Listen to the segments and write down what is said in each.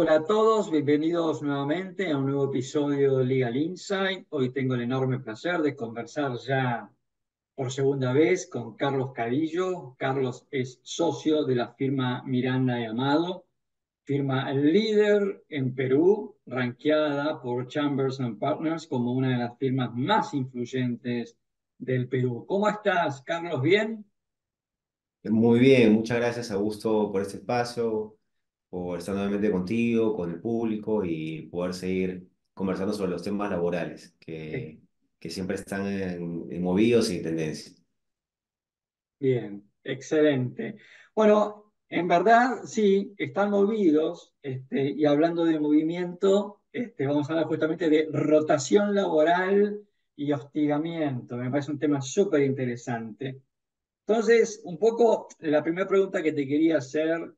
Hola a todos, bienvenidos nuevamente a un nuevo episodio de Legal Insight. Hoy tengo el enorme placer de conversar ya por segunda vez con Carlos Cadillo. Carlos es socio de la firma Miranda y Amado, firma líder en Perú, ranqueada por Chambers and Partners como una de las firmas más influyentes del Perú. ¿Cómo estás, Carlos? ¿Bien? Muy bien, muchas gracias Augusto por este espacio, por estar nuevamente contigo, con el público y poder seguir conversando sobre los temas laborales que siempre están en movidos y en tendencia. Bien, excelente. Bueno, en verdad sí, están movidos, y hablando de movimiento, vamos a hablar justamente de rotación laboral y hostigamiento. Me parece un tema súper interesante. Entonces, un poco la primera pregunta que te quería hacer,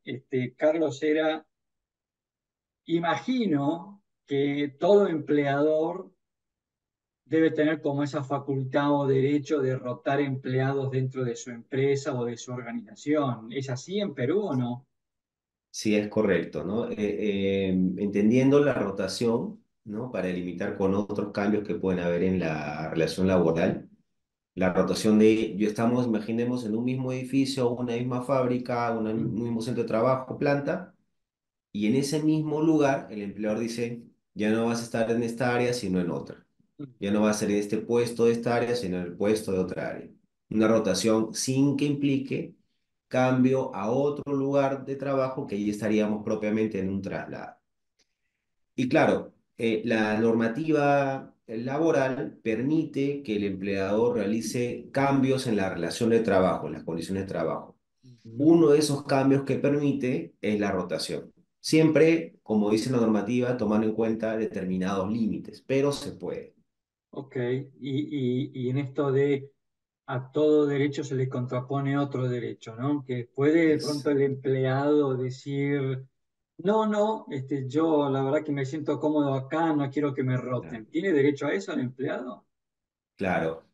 Carlos, era, imagino que todo empleador debe tener como esa facultad o derecho de rotar empleados dentro de su empresa o de su organización. ¿Es así en Perú o no? Sí, es correcto, ¿no? Entendiendo la rotación, ¿no? Para limitar con otros cambios que pueden haber en la relación laboral, la rotación yo estamos, imaginemos, en un mismo edificio, una misma fábrica, un Mm, mismo centro de trabajo, planta. Y en ese mismo lugar, el empleador dice, ya no vas a estar en esta área, sino en otra. mm. Ya no vas a ser en este puesto de esta área, sino en el puesto de otra área. Una rotación sin que implique cambio a otro lugar de trabajo que allí estaríamos propiamente en un traslado. Y claro, la normativa laboral permite que el empleador realice cambios en la relación de trabajo, en las condiciones de trabajo. Ujú. Uno de esos cambios que permite es la rotación. Siempre, como dice la normativa, tomando en cuenta determinados límites, pero se puede. Ok, y en esto de a todo derecho se le contrapone otro derecho, ¿no? Que puede de pronto Es el empleado decir, no, no, yo la verdad que me siento cómodo acá, no quiero que me claro. roten. ¿Tiene derecho a eso el empleado? Claro.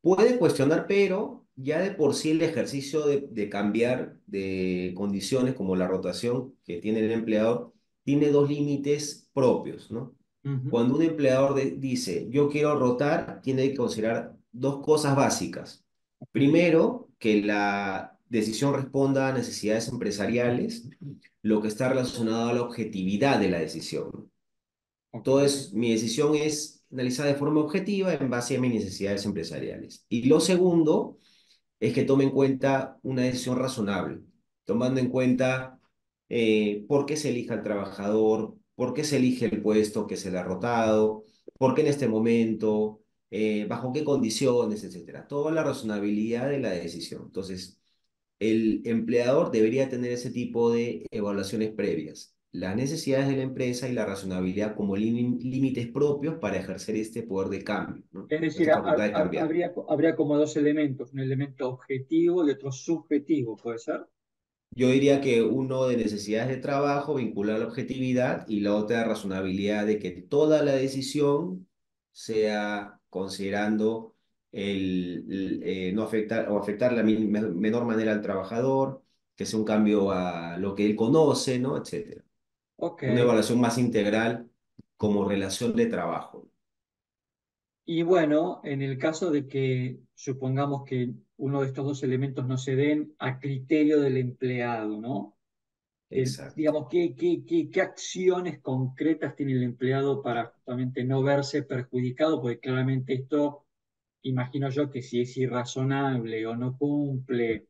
Puede cuestionar, pero ya de por sí el ejercicio de cambiar de condiciones como la rotación que tiene el empleador tiene dos límites propios, ¿no? Ujú. Cuando un empleador dice, yo quiero rotar, tiene que considerar dos cosas básicas. Ok, Primero, que la decisión responda a necesidades empresariales, lo que está relacionado a la objetividad de la decisión. ok, Entonces, mi decisión es analizada de forma objetiva en base a mis necesidades empresariales. Y lo segundo es que tome en cuenta una decisión razonable, tomando en cuenta por qué se elija al trabajador, por qué se elige el puesto que se le ha rotado, por qué en este momento, bajo qué condiciones, etcétera. Toda la razonabilidad de la decisión. Entonces, el empleador debería tener ese tipo de evaluaciones previas, las necesidades de la empresa y la razonabilidad como límites propios para ejercer este poder de cambio, ¿no? es decir, Esta facultad de cambiar. habría como dos elementos, un elemento objetivo y otro subjetivo, ¿puede ser? Yo diría que uno de necesidades de trabajo vinculado a la objetividad y la otra de razonabilidad de que toda la decisión sea considerando no afectar o afectar la menor manera al trabajador, que sea un cambio a lo que él conoce, ¿no? Etcétera. Ok. Una evaluación más integral como relación de trabajo. Y bueno, en el caso de que supongamos que uno de estos dos elementos no se den a criterio del empleado, ¿no? Exacto, Digamos, ¿qué acciones concretas tiene el empleado para justamente no verse perjudicado? Porque claramente esto, imagino yo que si es irrazonable o no cumple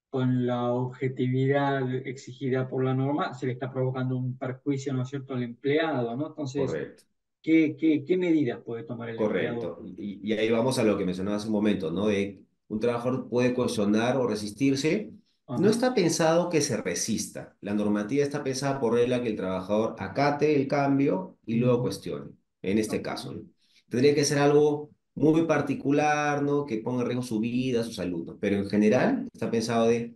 con la objetividad exigida por la norma, se le está provocando un perjuicio, ¿no es cierto?, al empleado, ¿no? Entonces, correcto. ¿qué medidas puede tomar el empleador? Correcto. Y ahí vamos a lo que mencionaba hace un momento, ¿no? De un trabajador puede cuestionar o resistirse. No Ajá. está pensado que se resista. La normativa está pensada por regla que el trabajador acate el cambio y luego Ujú. cuestione, en este Ok. caso, ¿no? Tendría que ser algo muy particular, ¿no? Que ponga en riesgo su vida, su salud, ¿no? Pero en general está pensado de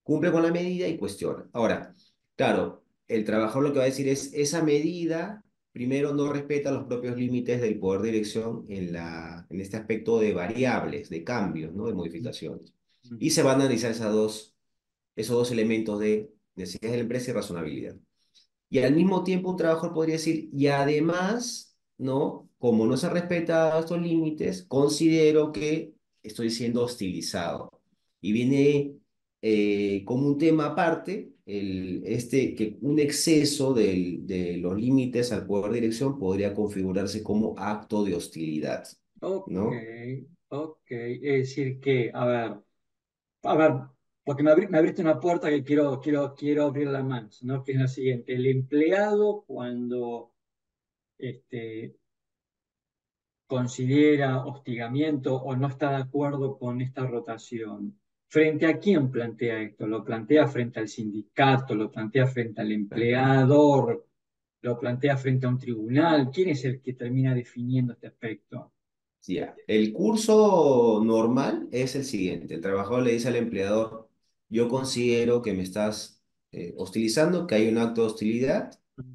cumple con la medida y cuestiona. Ahora, claro, el trabajador lo que va a decir es esa medida primero no respeta los propios límites del poder de dirección en este aspecto de variables, de cambios, ¿no? De modificaciones. Y Ujú. se van a analizar esos dos elementos de necesidades de la empresa y razonabilidad. Y al mismo tiempo un trabajador podría decir, y además, ¿no? Como no se han respetado estos límites, considero que estoy siendo hostilizado. Y viene como un tema aparte, que un exceso de los límites al poder de dirección podría configurarse como acto de hostilidad, Ok, ¿no? ok. Es decir que, a ver, porque me abriste una puerta que quiero abrirla más, ¿no? Que es la siguiente. El empleado cuando este, considera hostigamiento o no está de acuerdo con esta rotación, ¿frente a quién plantea esto? ¿Lo plantea frente al sindicato? ¿Lo plantea frente al Ajá. empleador? ¿Lo plantea frente a un tribunal? ¿Quién es el que termina definiendo este aspecto? Sí, ya. El curso normal es el siguiente. El trabajador le dice al empleador, yo considero que me estás hostilizando, que hay un acto de hostilidad,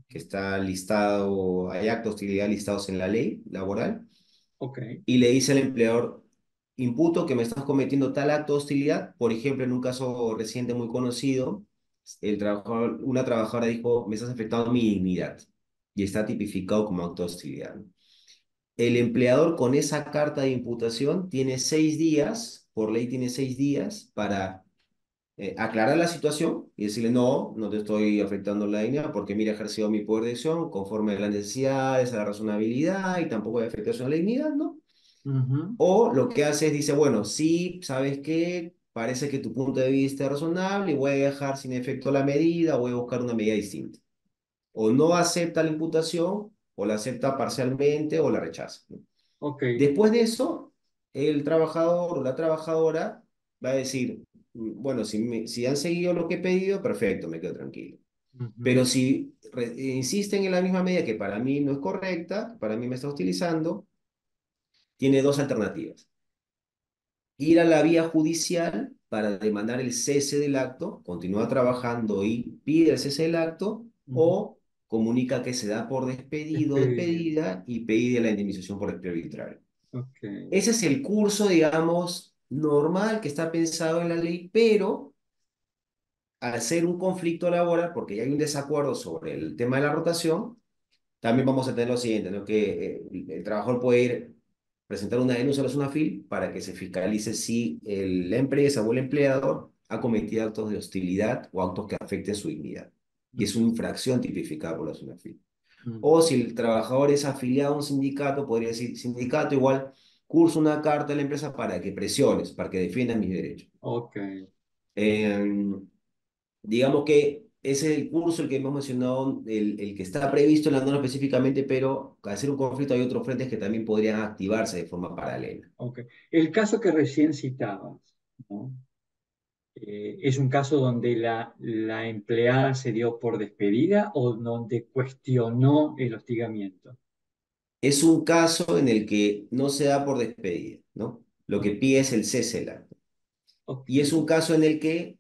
que está listado, hay actos de hostilidad listados en la ley laboral, Ok. y le dice al empleador, imputo que me estás cometiendo tal acto de hostilidad. Por ejemplo, en un caso reciente muy conocido, una trabajadora dijo, me estás afectando mi dignidad, y está tipificado como acto de hostilidad. El empleador con esa carta de imputación tiene 6 días, por ley tiene 6 días para aclarar la situación y decirle, no, no te estoy afectando la dignidad porque mira, he ejercido mi poder de decisión conforme a las necesidades, a la razonabilidad y tampoco hay afectación a la dignidad, ¿no? Ujú. O lo que hace es, dice, bueno, sí, ¿sabes qué? Parece que tu punto de vista es razonable y voy a dejar sin efecto la medida, voy a buscar una medida distinta. O no acepta la imputación, o la acepta parcialmente, o la rechaza, ¿no? Ok. Después de eso, el trabajador o la trabajadora va a decir, bueno, si han seguido lo que he pedido, perfecto, me quedo tranquilo. Pero Ujú. si insisten en la misma medida que para mí no es correcta, para mí me está utilizando, tiene dos alternativas: ir a la vía judicial para demandar el cese del acto, continúa trabajando y pide el cese del acto, Ujú. o comunica que se da por despedido, Despedido. despedida y pide la indemnización por despido arbitrario. Ok. Ese es el curso, digamos, normal que está pensado en la ley, pero al ser un conflicto laboral, porque ya hay un desacuerdo sobre el tema de la rotación, también vamos a tener lo siguiente, ¿no? Que el trabajador puede ir presentar una denuncia a la SUNAFIL para que se fiscalice si la empresa o el empleador ha cometido actos de hostilidad o actos que afecten su dignidad. Y es una infracción tipificada por la SUNAFIL. O Ujú. si el trabajador es afiliado a un sindicato, podría decir, sindicato igual, curso una carta a la empresa para que presiones, para que defiendan mis derechos. Ok. Eh, digamos que ese es el curso, el que hemos mencionado, el que está previsto en la norma específicamente, pero al ser un conflicto hay otros frentes que también podrían activarse de forma paralela. Ok. El caso que recién citabas, ¿no? ¿Es un caso donde la empleada se dio por despedida o donde cuestionó el hostigamiento? Es un caso en el que no se da por despedida, ¿no? Lo que Ok. pide es el cese del acto. Ok. Y es un caso en el que,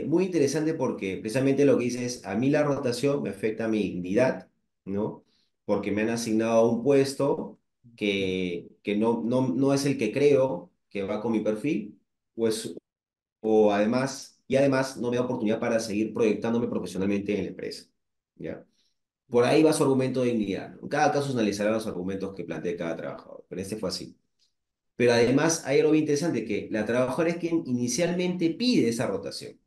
muy interesante porque precisamente lo que dice es, a mí la rotación me afecta a mi dignidad, ¿no? Porque me han asignado a un puesto que no es el que creo que va con mi perfil, pues, y además no me da oportunidad para seguir proyectándome profesionalmente en la empresa, ¿ya? Por ahí va su argumento de dignidad, ¿no? En cada caso se analizará los argumentos que plantea cada trabajador, pero este fue así. Pero además hay algo bien interesante, que la trabajadora es quien inicialmente pide esa rotación.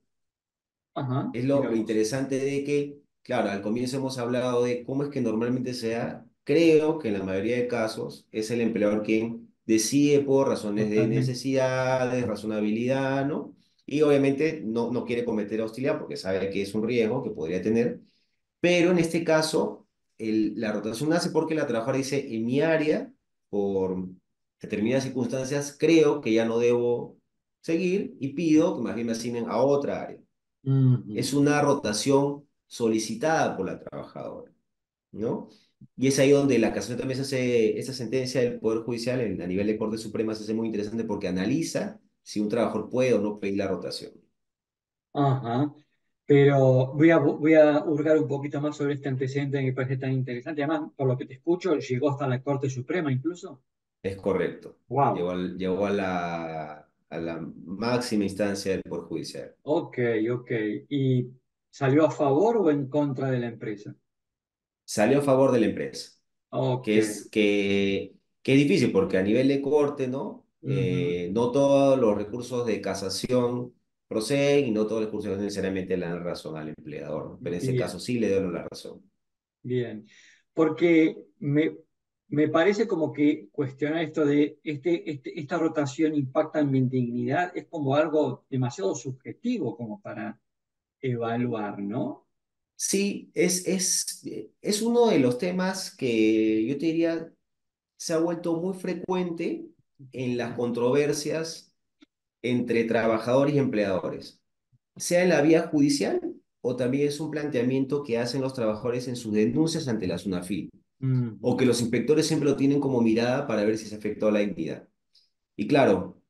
Ajá. Es Mira lo vos. interesante de que, claro, al comienzo hemos hablado de cómo es que normalmente se da. Creo que en la mayoría de casos es el empleador quien decide por razones de Totalmente. necesidades, razonabilidad, ¿no? Y obviamente no quiere cometer hostilidad porque sabe que es un riesgo que podría tener. Pero en este caso, la rotación nace porque la trabajadora dice, en mi área, por determinadas circunstancias, creo que ya no debo seguir y pido que más bien me asignen a otra área. Es Ujú. una rotación solicitada por la trabajadora, ¿no? Y es ahí donde la casación también se hace, esta sentencia del Poder Judicial a nivel de Corte Suprema se hace muy interesante porque analiza si un trabajador puede o no pedir la rotación. Ajá. Pero voy a hurgar un poquito más sobre este antecedente que me parece tan interesante. Además, por lo que te escucho, llegó hasta la Corte Suprema incluso. Es correcto. Wow. Llegó a la máxima instancia del Poder Judicial. Ok, ok. Y ¿Salió a favor o en contra de la empresa? Salió a favor de la empresa, Ok. que es difícil porque a nivel de corte, ¿no? Ujú. No todos los recursos de casación proceden y no todos los recursos necesariamente le dan razón al empleador, ¿no? Pero en ese caso Bien, sí le dieron la razón. bien. Porque me parece como que cuestionar esto de esta rotación impacta en mi dignidad es como algo demasiado subjetivo como para evaluar, ¿no? Sí, es uno de los temas que yo te diría se ha vuelto muy frecuente en las controversias entre trabajadores y empleadores, sea en la vía judicial o también es un planteamiento que hacen los trabajadores en sus denuncias ante la SUNAFIL, o Ujú, que los inspectores siempre lo tienen como mirada para ver si se afectó a la dignidad. Y claro,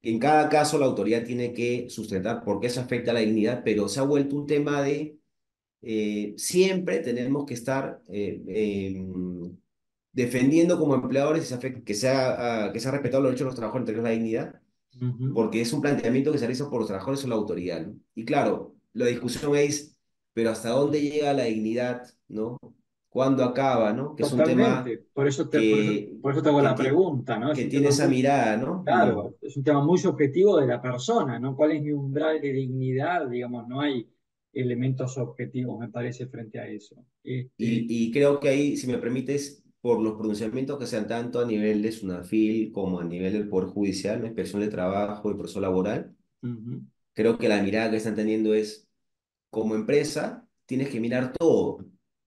en cada caso la autoridad tiene que sustentar por qué se afecta a la dignidad, pero se ha vuelto un tema de siempre tenemos que estar defendiendo como empleadores que sea respetado los derechos de los trabajadores, entre ellos la dignidad, ujú. porque es un planteamiento que se realiza por los trabajadores o la autoridad, ¿no? Y claro, la discusión es, pero ¿hasta dónde llega la dignidad, ¿no? ¿Cuándo acaba, ¿no? Que es un tema Totalmente. Por eso que, por eso te hago que, la ti- pregunta, ¿no? Es que un tiene tema esa muy, mirada, ¿no? claro, es un tema muy subjetivo de la persona, ¿no? ¿Cuál es mi umbral de dignidad? Digamos, no hay elementos objetivos, me parece, frente a eso. Y creo que ahí, si me permites, por los pronunciamientos que sean tanto a nivel de SUNAFIL como a nivel del Poder Judicial, la Inspección de Trabajo y Proceso Laboral, Ujú, creo que la mirada que están teniendo es como empresa, tienes que mirar todo.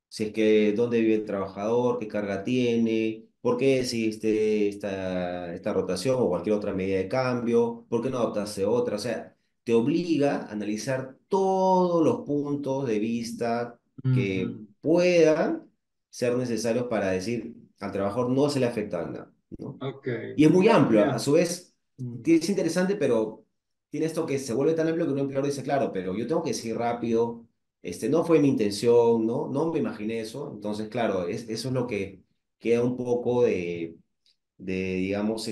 Si es que dónde vive el trabajador, qué carga tiene, por qué existe esta rotación o cualquier otra medida de cambio, por qué no adoptarse otra. O sea, te obliga a analizar todos los puntos de vista que ujú. puedan ser necesarios para decir al trabajador no se le afecta nada, ¿no? Ok. Y es muy Mira, amplio, a mira. su vez, Mm, es interesante, pero tiene esto que se vuelve tan amplio que un empleador dice, claro, pero yo tengo que decir rápido, no fue mi intención, ¿no? No me imaginé eso. Entonces, claro, eso es lo que queda un poco digamos,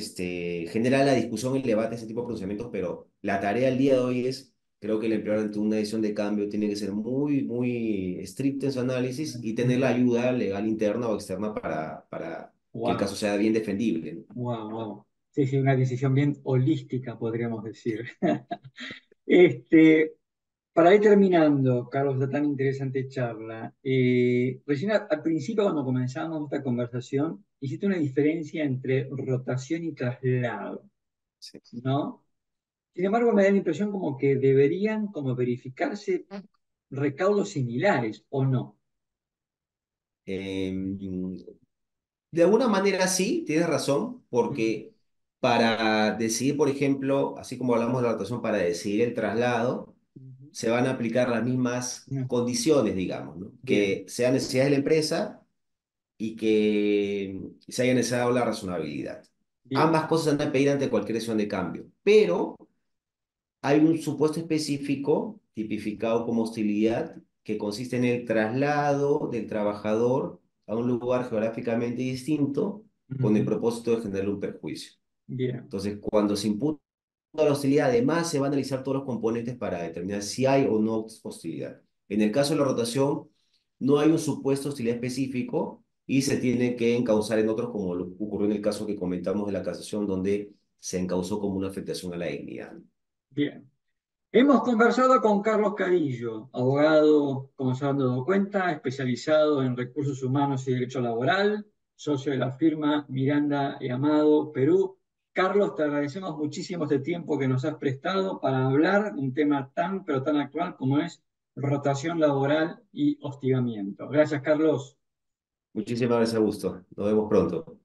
genera la discusión y el debate, ese tipo de pronunciamientos, pero la tarea del día de hoy es, creo que el empleador ante una decisión de cambio tiene que ser muy, muy estricto en su análisis y tener la mm. ayuda legal interna o externa para que el caso Wow, sea bien defendible, ¿no? wow, wow. Sí, sí, una decisión bien holística, podríamos decir. Este, para ir terminando, Carlos, de tan interesante charla, recién al principio, cuando comenzamos esta conversación, hiciste una diferencia entre rotación y traslado, Sí. ¿no? Sin embargo, me da la impresión como que deberían como verificarse recaudos similares, ¿o no? Em, De alguna manera sí, tienes razón, Ujú, porque para decidir, por ejemplo, así como hablamos de la rotación, para decidir el traslado, ujú. se van a aplicar las mismas No. condiciones, digamos, ¿no? Bien, Que sean necesidades de la empresa y que se haya necesitado la razonabilidad. bien. Ambas cosas se van a pedir ante cualquier decisión de cambio, pero hay un supuesto específico tipificado como hostilidad que consiste en el traslado del trabajador a un lugar geográficamente distinto con el Ujú, propósito de generar un perjuicio. bien, Entonces, cuando se imputa la hostilidad, además se van a analizar todos los componentes para determinar si hay o no hostilidad. En el caso de la rotación, no hay un supuesto de hostilidad específico y se tiene que encauzar en otros, como lo ocurrió en el caso que comentamos de la casación, donde se encauzó como una afectación a la dignidad. bien. Hemos conversado con Carlos Carillo, abogado, como se han dado cuenta, especializado en recursos humanos y derecho laboral, socio de la firma Miranda y Amado, Perú. Carlos, te agradecemos muchísimo este tiempo que nos has prestado para hablar de un tema tan, pero tan actual como es rotación laboral y hostigamiento. Gracias, Carlos. Muchísimas gracias, Augusto. Nos vemos pronto.